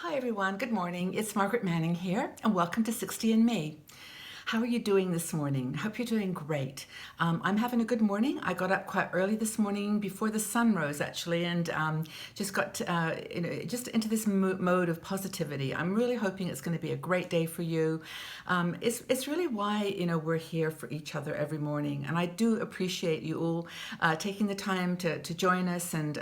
Hi everyone, good morning. It's Margaret Manning here, and welcome to 60 and Me. How are you doing this morning? Hope you're doing great. I'm having a good morning. I got up quite early this morning before the sun rose, actually, and just got just into this mode of positivity. I'm really hoping it's going to be a great day for you. It's really why we're here for each other every morning, and I do appreciate you all taking the time to join us and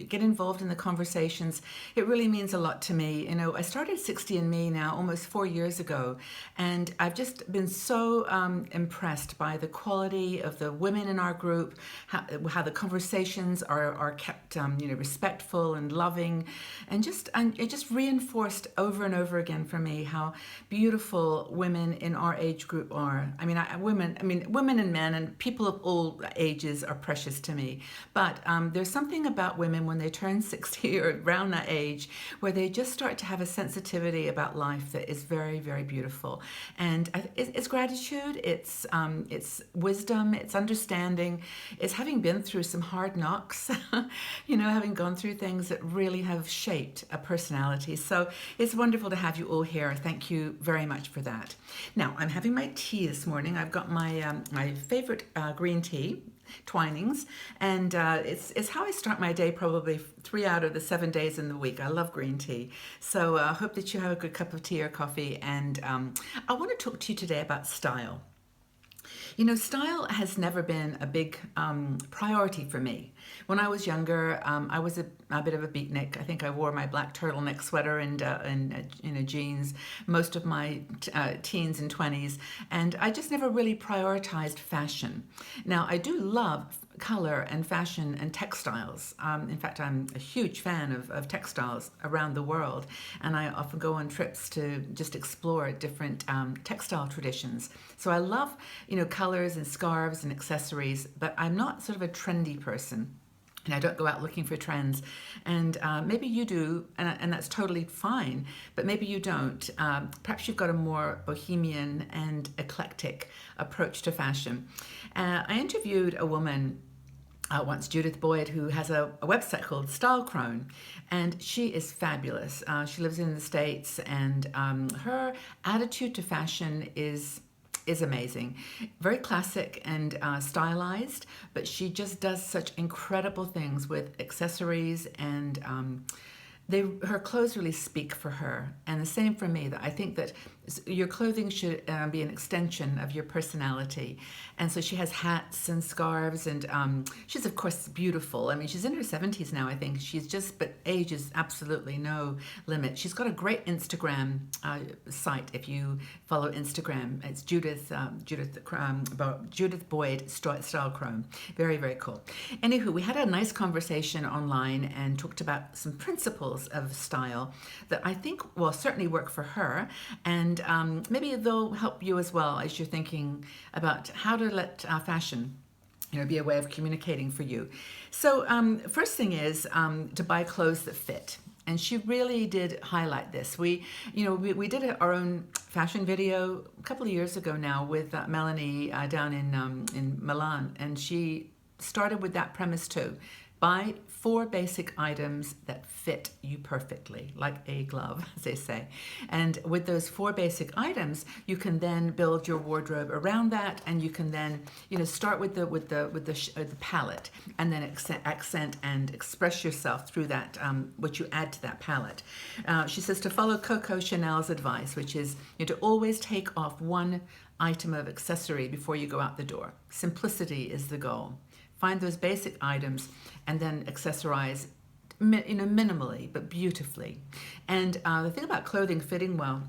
get involved in the conversations. It really means a lot to me. I started 60 and Me now almost 4 years ago, and I've just been so impressed by the quality of the women in our group, how the conversations are kept respectful and loving, and it just reinforced over and over again for me how beautiful women in our age group are. Women and men and people of all ages are precious to me, but there's something about women when they turn 60 or around that age where they just start to have a sensitivity about life that is very, very beautiful. And it's gratitude, it's wisdom, it's understanding, it's having been through some hard knocks, having gone through things that really have shaped a personality. So it's wonderful to have you all here. Thank you very much for that. Now, I'm having my tea this morning. I've got my favorite green tea, Twinings, and it's how I start my day probably 3 out of the 7 days in the week. I love green tea. So I hope that you have a good cup of tea or coffee, and I want to talk to you today about style. Style has never been a big priority for me. When I was younger, I was a bit of a beatnik. I think I wore my black turtleneck sweater and jeans most of my teens and 20s, and I just never really prioritized fashion. Now, I do love color and fashion and textiles. In fact, I'm a huge fan of textiles around the world, and I often go on trips to just explore different textile traditions. So I love, colors and scarves and accessories, but I'm not sort of a trendy person. And I don't go out looking for trends. And maybe you do, and that's totally fine, but maybe you don't. Perhaps you've got a more bohemian and eclectic approach to fashion. I interviewed a woman once, Judith Boyd, who has a website called Style Crone, and she is fabulous. She lives in the States, and her attitude to fashion is amazing. Very classic and stylized, but she just does such incredible things with accessories, and her clothes really speak for her. And the same for me, that I think that your clothing should be an extension of your personality. And so she has hats and scarves, and she's of course beautiful. I mean, she's in her 70s now, I think. But age is absolutely no limit. She's got a great Instagram site. If you follow Instagram, it's Judith Boyd Style Crone. Very, very cool. Anywho, we had a nice conversation online and talked about some principles of style that I think will certainly work for her, and maybe they'll help you as well as you're thinking about how to let fashion be a way of communicating for you. So first thing is to buy clothes that fit. And she really did highlight this. We did our own fashion video a couple of years ago now with Melanie down in Milan, and she started with that premise too. Buy 4 basic items that fit you perfectly, like a glove, as they say. And with those 4 basic items, you can then build your wardrobe around that, and you can then, start with the palette, and then accent and express yourself through that, what you add to that palette. She says to follow Coco Chanel's advice, which is to always take off 1 item of accessory before you go out the door. Simplicity is the goal. Find those basic items and then accessorize, minimally but beautifully. And the thing about clothing fitting well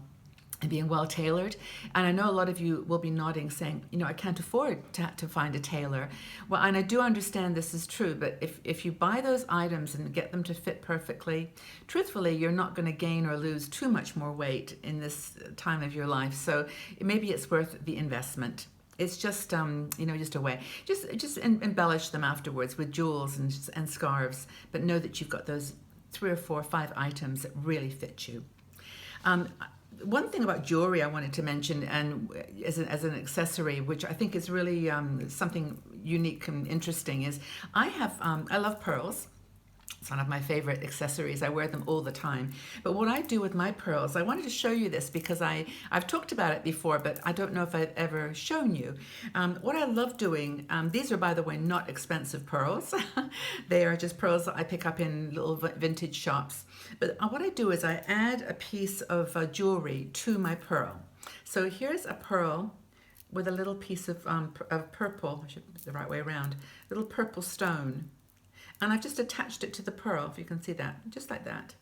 and being well tailored, and I know a lot of you will be nodding saying, I can't afford to find a tailor. Well, and I do understand this is true, but if you buy those items and get them to fit perfectly, truthfully, you're not going to gain or lose too much more weight in this time of your life. So maybe it's worth the investment. It's just, just a way. Just embellish them afterwards with jewels and scarves, but know that you've got those 3 or 4 or 5 items that really fit you. One thing about jewelry I wanted to mention, and as an accessory, which I think is really something unique and interesting, is I love pearls. It's one of my favorite accessories. I wear them all the time. But what I do with my pearls, I wanted to show you this because I've talked about it before, but I don't know if I've ever shown you. What I love doing, these are, by the way, not expensive pearls. They are just pearls that I pick up in little vintage shops. But what I do is I add a piece of jewelry to my pearl. So here's a pearl with a little piece of purple, I should put it the right way around, little purple stone. And I've just attached it to the pearl, if you can see that, just like that.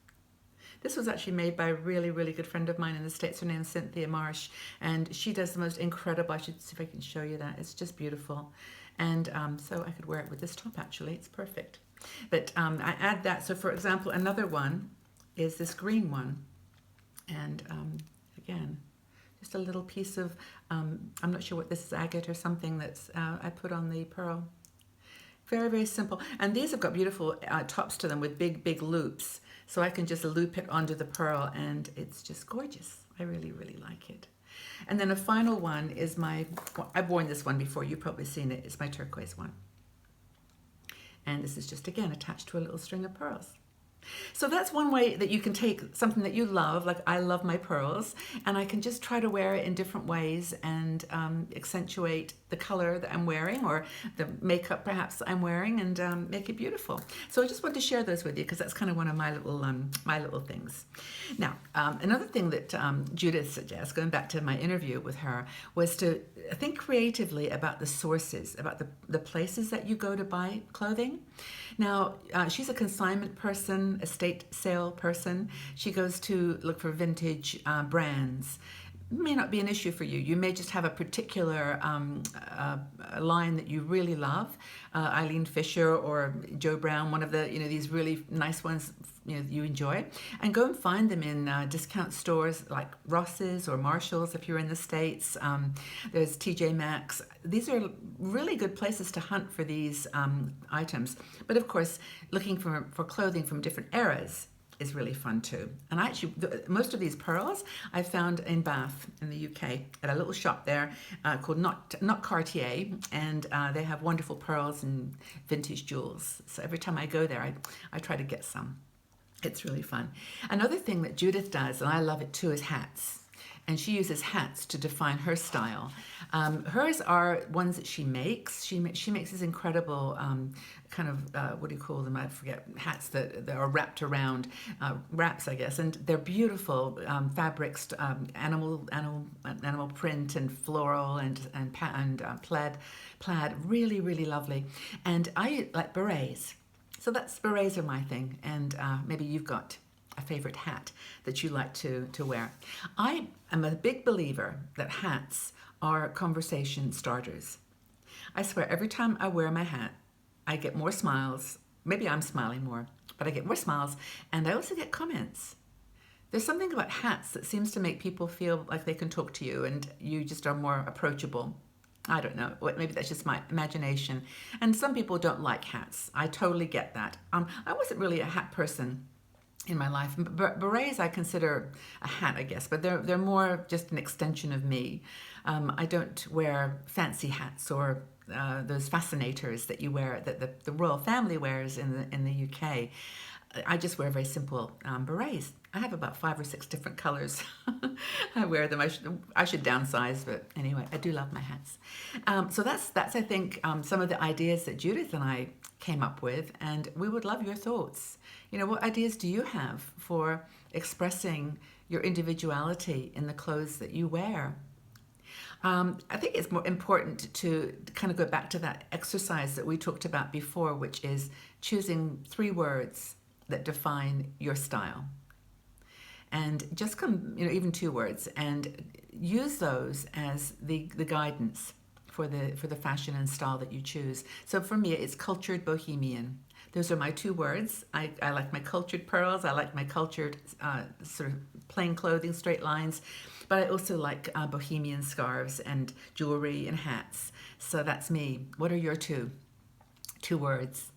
This was actually made by a really, really good friend of mine in the States. Her name is Cynthia Marsh, and she does the most incredible, I should see if I can show you that. It's just beautiful. And so I could wear it with this top, actually. It's perfect. But I add that. So, for example, another one is this green one. And again, just a little piece of, I'm not sure what this is, agate or something that's I put on the pearl. Very, very simple. And these have got beautiful tops to them with big, big loops. So I can just loop it onto the pearl and it's just gorgeous. I really, really like it. And then a final one is I've worn this one before. You've probably seen it. It's my turquoise one. And this is just, again, attached to a little string of pearls. So that's one way that you can take something that you love, like I love my pearls, and I can just try to wear it in different ways and accentuate the color that I'm wearing or the makeup perhaps I'm wearing and make it beautiful. So I just wanted to share those with you because that's kind of one of my little things. Now, another thing that Judith suggests, going back to my interview with her, was to think creatively about the sources, about the places that you go to buy clothing. Now, she's a consignment person, estate sale person. She goes to look for vintage brands. It may not be an issue for you. You may just have a particular line that you really love, Eileen Fisher or Joe Brown, one of the these really nice ones you enjoy, and go and find them in discount stores like Ross's or Marshall's if you're in the States. There's TJ Maxx. These are really good places to hunt for these items. But of course, looking for clothing from different eras is really fun too. And actually, most of these pearls I found in Bath in the UK at a little shop there called Not Cartier, and they have wonderful pearls and vintage jewels. So every time I go there, I try to get some. It's really fun. Another thing that Judith does, and I love it too, is hats. And she uses hats to define her style. Hers are ones that she makes. She makes these incredible kind of, what do you call them? I forget, hats that are wrapped around, wraps, I guess. And they're beautiful fabrics, animal print and floral and plaid. Really, really lovely. And I like berets. So berets are my thing. And maybe you've got a favorite hat that you like to wear. I am a big believer that hats are conversation starters. I swear every time I wear my hat, I get more smiles. Maybe I'm smiling more, but I get more smiles, and I also get comments. There's something about hats that seems to make people feel like they can talk to you and you just are more approachable. I don't know, maybe that's just my imagination. And some people don't like hats. I totally get that. I wasn't really a hat person in my life. Berets I consider a hat, I guess, but they're more just an extension of me. I don't wear fancy hats or those fascinators that you wear, that the royal family wears in the UK. I just wear very simple berets. I have about 5 or 6 different colors. I wear them. I should downsize, but anyway, I do love my hats. So that's I think some of the ideas that Judith and I came up with, and we would love your thoughts. What ideas do you have for expressing your individuality in the clothes that you wear? I think it's more important to kind of go back to that exercise that we talked about before, which is choosing 3 words that define your style. And just even 2 words, and use those as the guidance for the fashion and style that you choose. So for me, it's cultured bohemian. Those are my 2 words. I like my cultured pearls. I like my cultured sort of plain clothing, straight lines. But I also like bohemian scarves and jewelry and hats. So that's me. What are your 2 words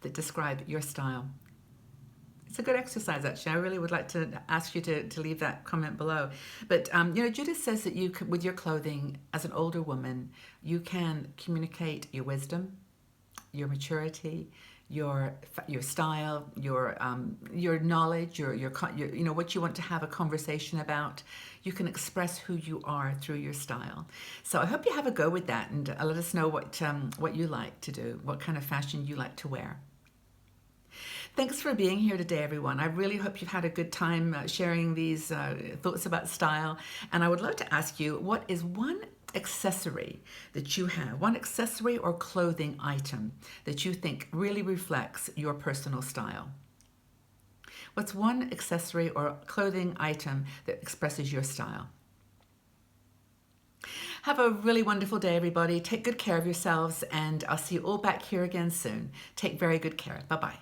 that describe your style? It's a good exercise, actually. I really would like to ask you to leave that comment below. But, Judith says that you, with your clothing, as an older woman, you can communicate your wisdom, your maturity, your style, your knowledge, your what you want to have a conversation about. You can express who you are through your style. So I hope you have a go with that, and let us know what you like to do, what kind of fashion you like to wear. Thanks for being here today, everyone. I really hope you've had a good time sharing these thoughts about style. And I would love to ask you, what is one accessory that you have, one accessory or clothing item that you think really reflects your personal style? What's one accessory or clothing item that expresses your style? Have a really wonderful day, everybody. Take good care of yourselves, and I'll see you all back here again soon. Take very good care. Bye-bye.